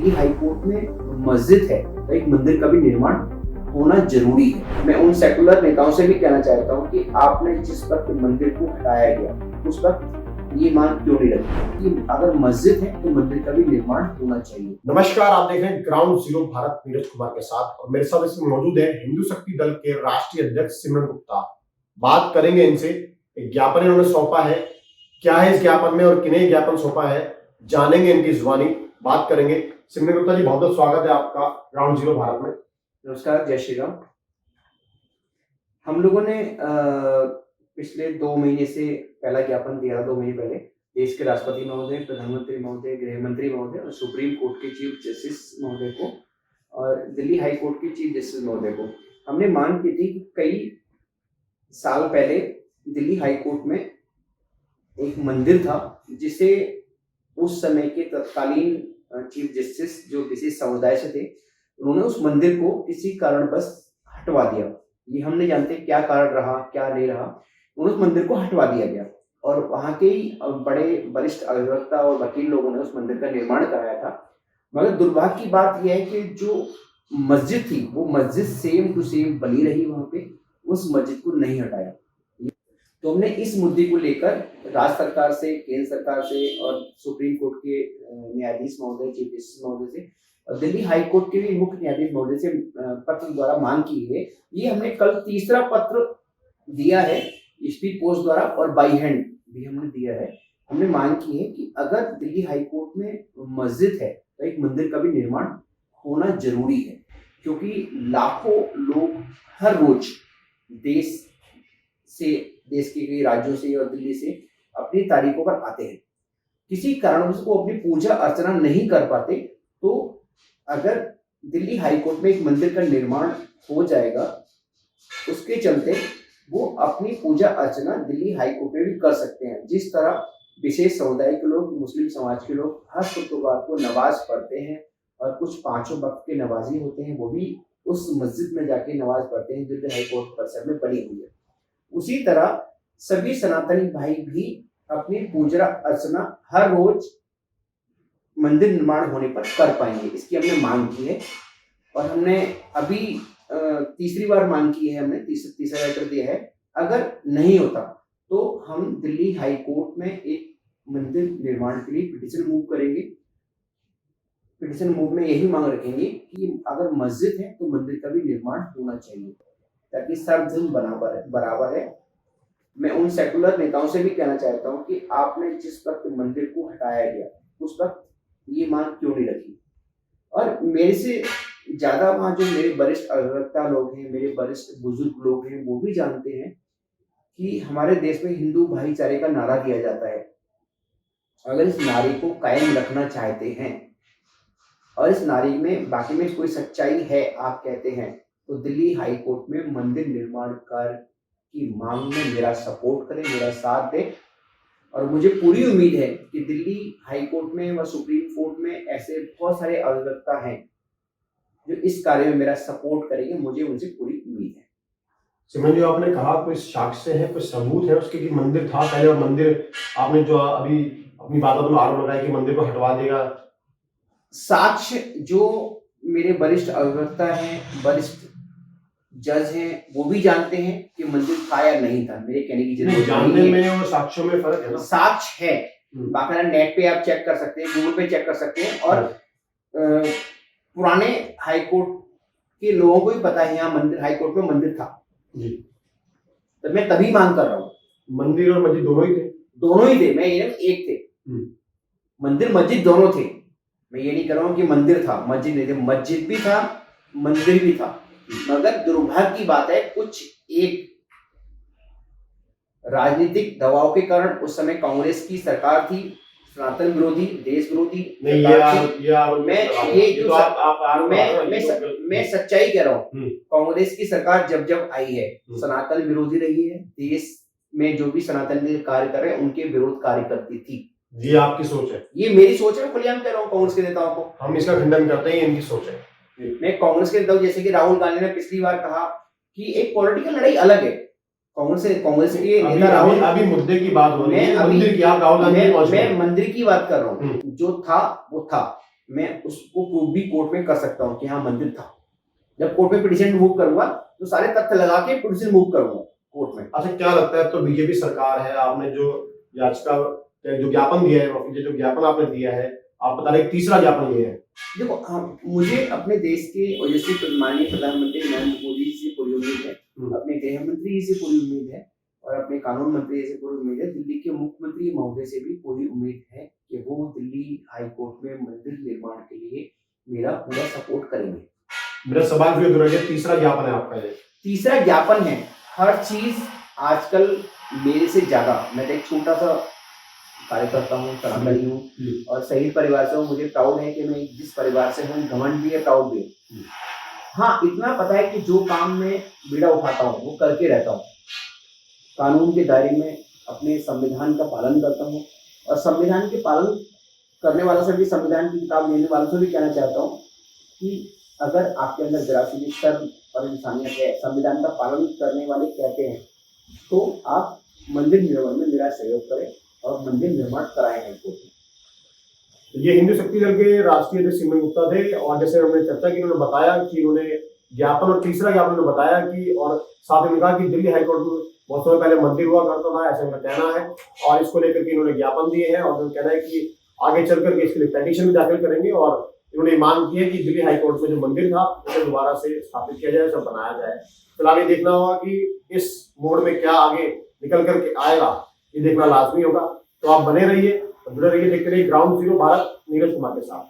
Delhi high court में मस्जिद है तो एक मंदिर का भी निर्माण होना जरूरी है। मैं उन सेकुलर नेताओं से भी कहना चाहता हूँ कि आपने जिस वक्त मंदिर को हटाया गया उस वक्त ये मांग क्यों नहीं रखी कि अगर मस्जिद है तो मंदिर का भी निर्माण होना चाहिए। नमस्कार, आप देख रहे हैं ग्राउंड जीरो भारत नीरज कुमार के साथ और मेरे साथ इसमें मौजूद है हिंदू शक्ति दल के राष्ट्रीय अध्यक्ष सिमरन गुप्ता। बात करेंगे इनसे, एक ज्ञापन इन्होंने सौंपा है, क्या है इस ज्ञापन में और किन्हें ज्ञापन सौंपा है, जानेंगे इनकी जुबानी, बात करेंगे। सिमरन गुप्ता जी, बहुत बहुत स्वागत है आपका ग्राउंड जीरो भारत में। नमस्कार, जय श्री राम। हम लोगों ने पिछले 2 महीने से पहला ज्ञापन दिया, 2 महीने पहले देश के राष्ट्रपति महोदय, प्रधानमंत्री महोदय, गृह मंत्री महोदय और सुप्रीम कोर्ट के चीफ जस्टिस महोदय को और दिल्ली हाई कोर्ट के चीफ जस्टिस महोदय को। हमने मांग की थी कि कई साल पहले दिल्ली हाई कोर्ट में एक मंदिर था जिसे उस समय के तत्कालीन चीफ जस्टिस जो किसी समुदाय से थे, उन्होंने उस मंदिर को किसी कारणवश हटवा दिया। ये हम नहीं जानते क्या कारण रहा, क्या नहीं रहा, उस मंदिर को हटवा दिया गया और वहाँ के ही बड़े वरिष्ठ अधिवक्ता और वकील लोगों ने उस मंदिर का निर्माण कराया था। मगर दुर्भाग्य की बात यह है कि जो मस्जिद थी वो मस्जिद सेम टू सेम बनी रही, वहाँ पे उस मस्जिद को नहीं हटाया। तो हमने इस मुद्दे को लेकर राज्य सरकार से, केंद्र सरकार से और सुप्रीम कोर्ट के न्यायाधीश महोदय, चीफ जस्टिस महोदय से और दिल्ली हाई कोर्ट के भी मुख्य न्यायाधीश महोदय से पत्र द्वारा मांग की है। ये हमने कल तीसरा पत्र दिया है, स्पीड पोस्ट द्वारा और बाई हैंड भी हमने दिया है। हमने मांग की है कि अगर दिल्ली हाई कोर्ट में मस्जिद है तो एक मंदिर का भी निर्माण होना जरूरी है, क्योंकि लाखों लोग हर रोज देश के कई राज्यों से और दिल्ली से अपनी तारीखों पर आते हैं। किसी कारणवश वो अपनी पूजा अर्चना नहीं कर पाते, तो अगर दिल्ली हाई कोर्ट में एक मंदिर का निर्माण हो जाएगा, उसके चलते वो अपनी पूजा अर्चना दिल्ली हाई कोर्ट में भी कर सकते हैं। जिस तरह विशेष समुदाय के लोग, मुस्लिम समाज के लोग हर शुक्रवार को नमाज पढ़ते हैं और कुछ 5 वक्त के नमाजी होते हैं, वो भी उस मस्जिद में जाके नमाज पढ़ते हैं दिल्ली हाई कोर्ट परिसर में बनी हुई है। उसी तरह सभी सनातनी भाई भी अपनी पूजा अर्चना हर रोज मंदिर निर्माण होने पर कर पाएंगे, इसकी हमने मांग की है। और हमने अभी तीसरी बार मांग की है, हमने तीसरा लेटर दिया है। अगर नहीं होता तो हम दिल्ली हाई कोर्ट में एक मंदिर निर्माण के लिए पिटीशन मूव करेंगे। पिटीशन मूव में यही मांग रखेंगे कि अगर मस्जिद है तो मंदिर का भी निर्माण होना चाहिए, ताकि सब धर्म बराबर है। मैं उन सेकुलर नेताओं से भी कहना चाहता हूँ कि आपने जिस वक्त मंदिर को हटाया गया उस वक्त ये मांग क्यों नहीं रखी। और मेरे से ज्यादा वहाँ जो मेरे वरिष्ठ अधिवक्ता लोग हैं, मेरे वरिष्ठ बुजुर्ग लोग हैं, वो भी जानते हैं कि हमारे देश में हिंदू भाईचारे का नारा दिया जाता है। अगर इस नारे को कायम रखना चाहते हैं और इस नारे में बाकी में कोई सच्चाई है आप कहते हैं, तो दिल्ली हाई कोर्ट में मंदिर निर्माण कार्य की मांग में मेरा सपोर्ट करें, मेरा साथ दें। और मुझे पूरी उम्मीद है कि दिल्ली हाई कोर्ट में व सुप्रीम कोर्ट में ऐसे बहुत सारे अधिवक्ता हैं जो इस कार्य में मेरा सपोर्ट करेंगे, मुझे उनसे पूरी उम्मीद है। सिमरन जी, आपने कहा कोई साक्ष्य है, कोई सबूत है उसके कि मंदिर था पहले और मंदिर आपने जो अभी अपनी बातों में आरोप लगाया कि मंदिर को हटवा देगा। साक्ष्य जो मेरे वरिष्ठ अधिवक्ता हैं, वरिष्ठ जज हैं, वो भी जानते हैं कि मंदिर था या नहीं था। मेरे कहने की जरूरत जानने में और साक्ष्यों में फर्क है ना। साक्ष्य है, बाकायदा नेट पे आप चेक कर सकते हैं, गूगल पे चेक कर सकते हैं। और पुराने हाई कोर्ट के लोगों को भी पता है यहाँ मंदिर, हाई कोर्ट में मंदिर था जी। तो मैं तभी मांग कर रहा हूँ। मंदिर और मस्जिद दोनों ही थे? दोनों ही थे, मैं ये एक थे। मंदिर मस्जिद दोनों थे। मैं ये नहीं कर रहा हूँ कि मंदिर था मस्जिद नहीं थे, मस्जिद भी था मंदिर भी था। मगर दुर्भाग्य की बात है, कुछ एक राजनीतिक दबाव के कारण उस समय कांग्रेस की सरकार थी, सनातन विरोधी, देश विरोधी। मैं सच्चाई कह रहा हूँ। कांग्रेस की सरकार जब आई है, सनातन विरोधी रही है, देश में जो भी सनातन कार्य कर रहे हैं उनके विरोध कार्य करती थी। ये आपकी सोच है? ये मेरी सोच है, मैं खुलेआम कह रहा हूँ कांग्रेस के नेताओं को। हम इसका खंडन करते हैं, इनकी सोच है। मैं कांग्रेस के नेताओं, जैसे कि राहुल गांधी ने पिछली बार कहा कि एक पॉलिटिकल लड़ाई अलग है, कांग्रेस के नेता राहुल। अभी मुद्दे की बात हो रही है, मंदिर की। आप राहुल गांधी, मैं मंदिर की बात कर रहा हूँ। जो था वो था, मैं उसको प्रूव भी कोर्ट में कर सकता हूँ कि हाँ मंदिर था। जब कोर्ट में पिटीशन मूव करूंगा तो सारे तथ्य लगा के पिटीशन मूव करूंगा कोर्ट में। अच्छा, क्या लगता है, तो बीजेपी सरकार है, आपने जो याचिका जो ज्ञापन दिया है, वकील जो ज्ञापन आपने दिया है, आप बता रहे तीसरा ज्ञापन ये है। देखो मुझे अपने देश के यशस्वी माननीय प्रधानमंत्री नरेंद्र मोदी जी से पूरी उम्मीद है, अपने गृह मंत्री जी से पूरी उम्मीद है और अपने कानून मंत्री से पूरी उम्मीद है, दिल्ली के मुख्यमंत्री महोदय से भी पूरी उम्मीद है कि वो दिल्ली हाई कोर्ट में मंदिर निर्माण के लिए मेरा पूरा सपोर्ट करेंगे। मेरा सवाल फिर दोहरा गया, तीसरा ज्ञापन है आपका ये? तीसरा ज्ञापन है। हर चीज आजकल मेरे से ज्यादा, मैं तो एक छोटा सा कार्यकर्ता हूँ, कर्मचारी हूँ और शहीद परिवार से हूँ। मुझे प्राउड है कि मैं जिस परिवार से हूँ, घमंड भी है, प्राउड भी है। हाँ, इतना पता है कि जो काम में बीड़ा उठाता हूँ वो करके रहता हूँ, कानून के दायरे में अपने संविधान का पालन करता हूँ और संविधान के पालन करने वालों से भी, संविधान की किताब लेने वालों से भी कहना चाहता हूँ कि अगर आपके अंदर जरा-सी शर्म और इंसानियत है, संविधान का पालन करने वाले कहते हैं, तो आप मंदिर निर्माण में मेरा सहयोग करें और मंदिर निर्माण कराएं हाईकोर्ट में। ये हिंदू शक्ति दल के राष्ट्रीय अध्यक्ष सिमरन गुप्ता थे और जैसे हमने चर्चा की, उन्होंने बताया कि उन्होंने ज्ञापन और तीसरा ज्ञापन उन्होंने बताया कि, और साथ में कहा कि दिल्ली हाईकोर्ट में बहुत समय पहले मंदिर हुआ करता था, ऐसा उनका कहना है और इसको लेकर के इन्होंने ज्ञापन दिए हैं और उन्होंने कहना है कि आगे चल करके इसके लिए पेटिशन भी दाखिल करेंगे और इन्होंने मांग की है कि दिल्ली हाईकोर्ट में जो मंदिर था उसे दोबारा से स्थापित किया जाए, सब बनाया जाए। फिलहाल ये देखना होगा कि इस मोड़ में क्या आगे निकल करके आएगा, ये देखना लाजमी होगा। तो आप बने रहिए, जुड़े रहिए, देखते रहिए ग्राउंड जीरो भारत नीरज कुमार के साथ।